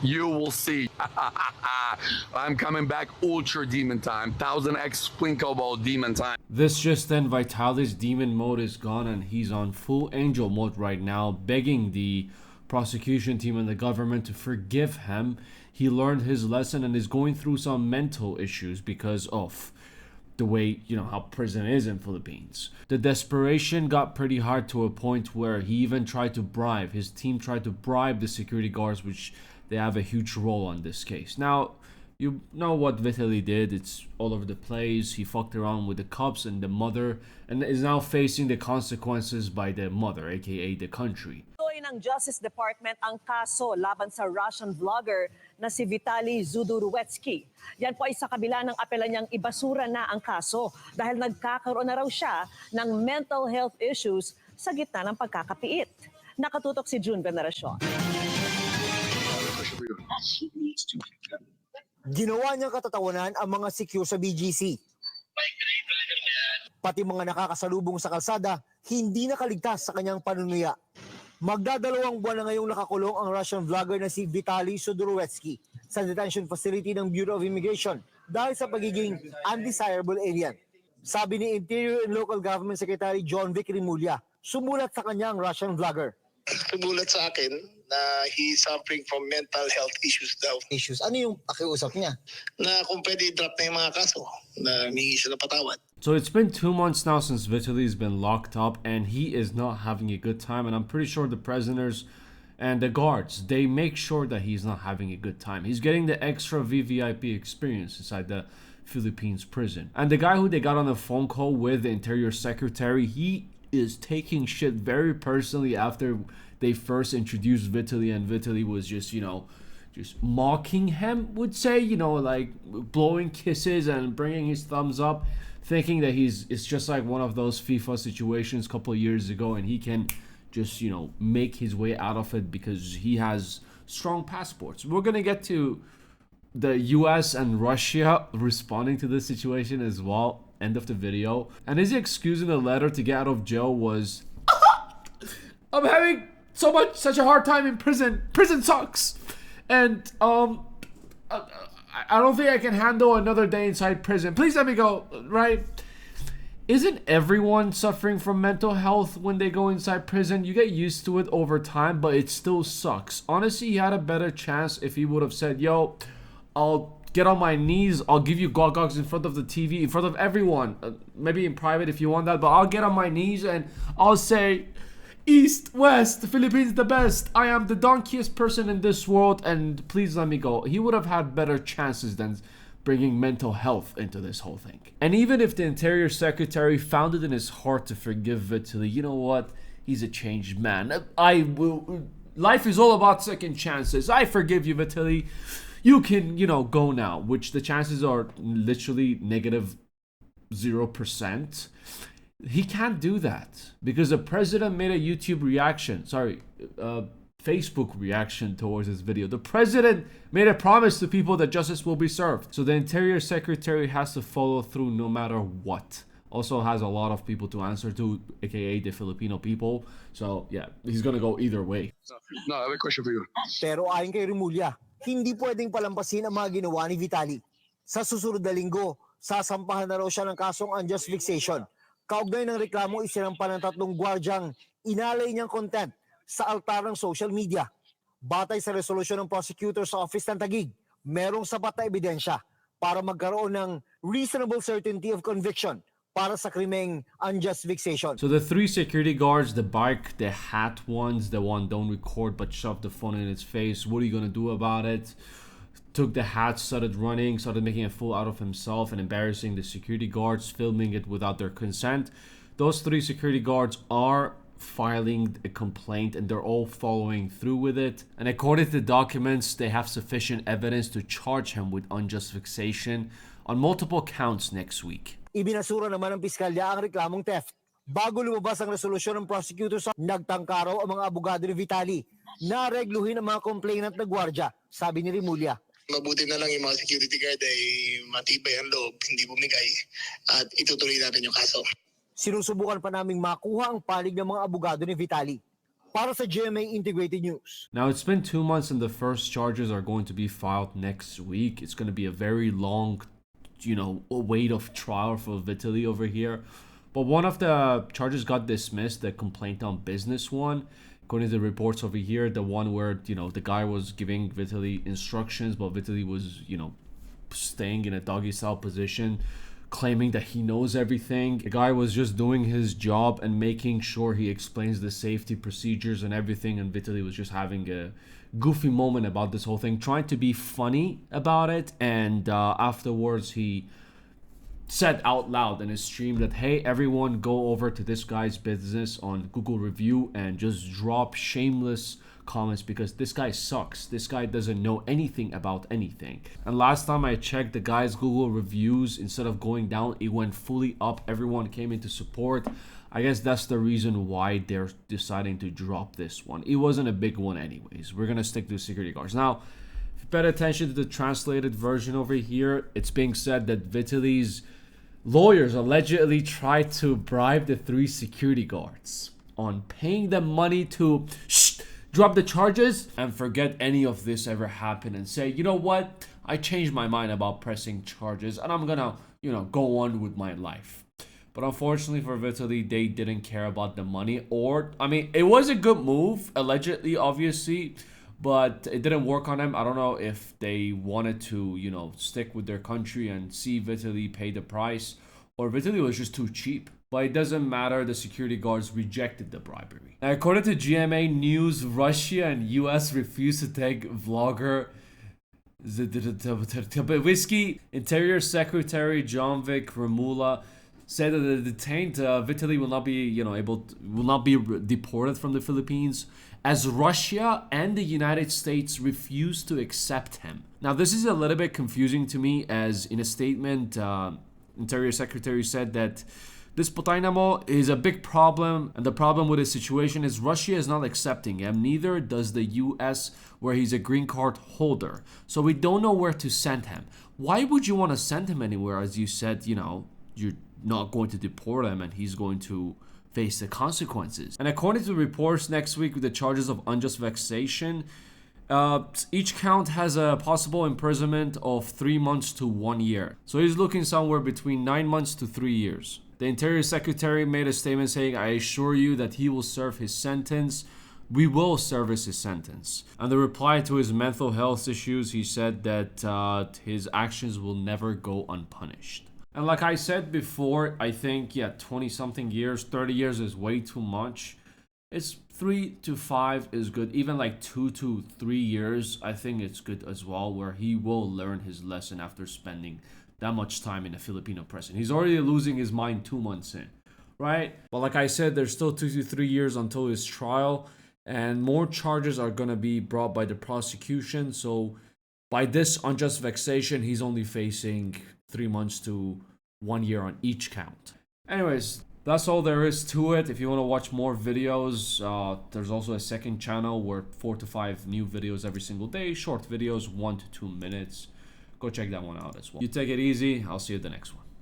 You will see. I'm coming back ultra demon time. 1000x Plinko Ball demon time. This just then, Vitaly's demon mode is gone and he's on full angel mode right now, begging the prosecution team and the government to forgive him. He learned his lesson and is going through some mental issues because of the way, how prison is in Philippines. The desperation got pretty hard to a point where he even tried to bribe, his team tried to bribe the security guards, which they have a huge role on this case. Now, you know what Vitaly did. It's all over the place. He fucked around with the cops and the mother and is now facing the consequences by the mother, aka the country. Ng Justice Department ang kaso laban sa Russian vlogger na si Vitaly Zudurwetsky. Yan po ay sa kabila ng apela niyang ibasura na ang kaso dahil nagkakaroon na raw siya ng mental health issues sa gitna ng pagkakapiit. Nakatutok si June Veneracion. Ginawa niyang katatawanan ang mga secure sa BGC. Pati mga nakakasalubong sa kalsada, hindi nakaligtas sa kanyang panunuya. Magdadalawang buwan na ngayong nakakulong ang Russian vlogger na si Vitaly Zudurwetsky sa detention facility ng Bureau of Immigration dahil sa pagiging undesirable alien. Sabi ni Interior and Local Government Secretary John Vic Rimulya, sumulat sa kanya ang Russian vlogger. Sumulat sa akin na he's suffering from mental health issues daw. Issues? Ano yung pakiusap niya? Na kung pwede i-drop na yung mga kaso, na humingi siya ng patawad. So it's been 2 months now since Vitaly's been locked up and he is not having a good time, and I'm pretty sure the prisoners and the guards, they make sure that he's not having a good time. He's getting the extra VVIP experience inside the Philippines prison. And the guy who they got on a phone call with, the Interior Secretary, he is taking shit very personally after they first introduced Vitaly, and Vitaly was just, just mocking him, would say, like blowing kisses and bringing his thumbs up, thinking that it's just like one of those FIFA situations a couple of years ago and he can just, make his way out of it because he has strong passports. We're going to get to the US and Russia responding to this situation as well. End of the video. And his excuse in the letter to get out of jail was, I'm having such a hard time in prison. Prison sucks. And I don't think I can handle another day inside prison. Please let me go, right? Isn't everyone suffering from mental health when they go inside prison? You get used to it over time, but it still sucks. Honestly, he had a better chance if he would have said, yo, I'll get on my knees, I'll give you gogogs in front of the TV, in front of everyone. Maybe in private if you want that, but I'll get on my knees and I'll say, East, West, the Philippines the best. I am the donkeyiest person in this world and please let me go. He would have had better chances than bringing mental health into this whole thing. And even if the Interior Secretary found it in his heart to forgive Vitaly, you know what? He's a changed man. Life is all about second chances. I forgive you, Vitaly. You can, go now, which the chances are literally negative 0%. He can't do that because the president made a YouTube reaction, Facebook reaction towards this video. The president made a promise to people that justice will be served. So the Interior Secretary has to follow through no matter what. Also has a lot of people to answer to, aka the Filipino people. So yeah, he's gonna go either way. No, I have a question for you. Pero ayon kay Rimulya, hindi pwedeng palampasin ang mga ginawa ni Vitaly. Sa susunod na linggo, sasampahan na raw siya ng kasong unjust vexation. Kaugnay ng reklamo, isinampa ng 3 gwardyang inalay niyang content sa altar ng social media. Batay sa resolusyon ng prosecutor's office ng Taguig, merong sapat na ebidensya para magkaroon ng reasonable certainty of conviction para sa krimeng unjust vexation. So the 3 security guards, the bike, the hat ones, the one don't record but shove the phone in his face, what are you gonna do about it? Took the hat, started running, started making a fool out of himself and embarrassing the security guards, filming it without their consent. Those 3 security guards are filing a complaint and they're all following through with it. And according to the documents, they have sufficient evidence to charge him with unjust vexation on multiple counts next week. Ibinasura naman ng piskalya ang reklamong theft. Bago lumabas ang resolusyon ng prosecutor, nagtangka raw ang mga abogado ni Vitaly na regluhin ang mga complainant na gwardya, sabi ni Rimulya. Mabuti na lang yung mga security guard ay matibay ang loob, hindi bumigay, at itutuloy natin yung kaso. Sinusubukan pa naming makuha ang panig ng mga abogado ni Vitaly. Para sa GMA Integrated News. Now, it's been 2 months and the first charges are going to be filed next week. It's going to be a very long, wait of trial for Vitaly over here. But one of the charges got dismissed, the complaint on business one. According to the reports over here, the one where, the guy was giving Vitaly instructions, but Vitaly was, staying in a doggy style position, claiming that he knows everything. The guy was just doing his job and making sure he explains the safety procedures and everything, and Vitaly was just having a goofy moment about this whole thing, trying to be funny about it. And afterwards he said out loud in his stream that, hey, everyone go over to this guy's business on Google review and just drop shameless comments because this guy sucks. This guy doesn't know anything about anything. And last time I checked, the guy's Google reviews, instead of going down, it went fully up. Everyone came into support. I guess that's the reason why they're deciding to drop this one. It wasn't a big one anyways. We're gonna stick to security guards. Now, if you pay attention to the translated version over here, it's being said that Vitaly's lawyers allegedly tried to bribe the 3 security guards on paying them money to drop the charges and forget any of this ever happened and say, you know what, I changed my mind about pressing charges and I'm gonna, go on with my life. But unfortunately for Vitaly, they didn't care about the money. Or, it was a good move, allegedly, obviously, but it didn't work on them. I don't know if they wanted to, stick with their country and see Vitaly pay the price, or Vitaly was just too cheap. But it doesn't matter, the security guards rejected the bribery. Now, according to GMA News, Russia and US refused to take vlogger Whiskey. Interior Secretary Johnvik Remula said that the detained Vitaly will not be, will not be deported from the Philippines, as Russia and the United States refuse to accept him. Now, this is a little bit confusing to me, as in a statement, Interior Secretary said that this Potainamo is a big problem, and the problem with his situation is Russia is not accepting him, neither does the US, where he's a green card holder. So we don't know where to send him. Why would you want to send him anywhere, as you said, you're not going to deport him and he's going to face the consequences? And according to reports, next week with the charges of unjust vexation, each count has a possible imprisonment of 3 months to 1 year. So he's looking somewhere between 9 months to 3 years. The Interior Secretary made a statement saying, I assure you that he will serve his sentence. We will service his sentence. And the reply to his mental health issues, he said that his actions will never go unpunished. And like I said before, I think, 20 something years, 30 years is way too much. It's 3 to 5 is good. Even like 2 to 3 years, I think it's good as well, where he will learn his lesson after spending that much time in a Filipino prison. He's already losing his mind 2 months in, right? But like I said, there's still 2 to 3 years until his trial, and more charges are going to be brought by the prosecution. So by this unjust vexation, he's only facing 3 months to 1 year on each count. Anyways, that's all there is to it. If you want to watch more videos, there's also a second channel where 4 to 5 new videos every single day, short videos, 1 to 2 minutes. Go check that one out as well. You take it easy. I'll see you at the next one.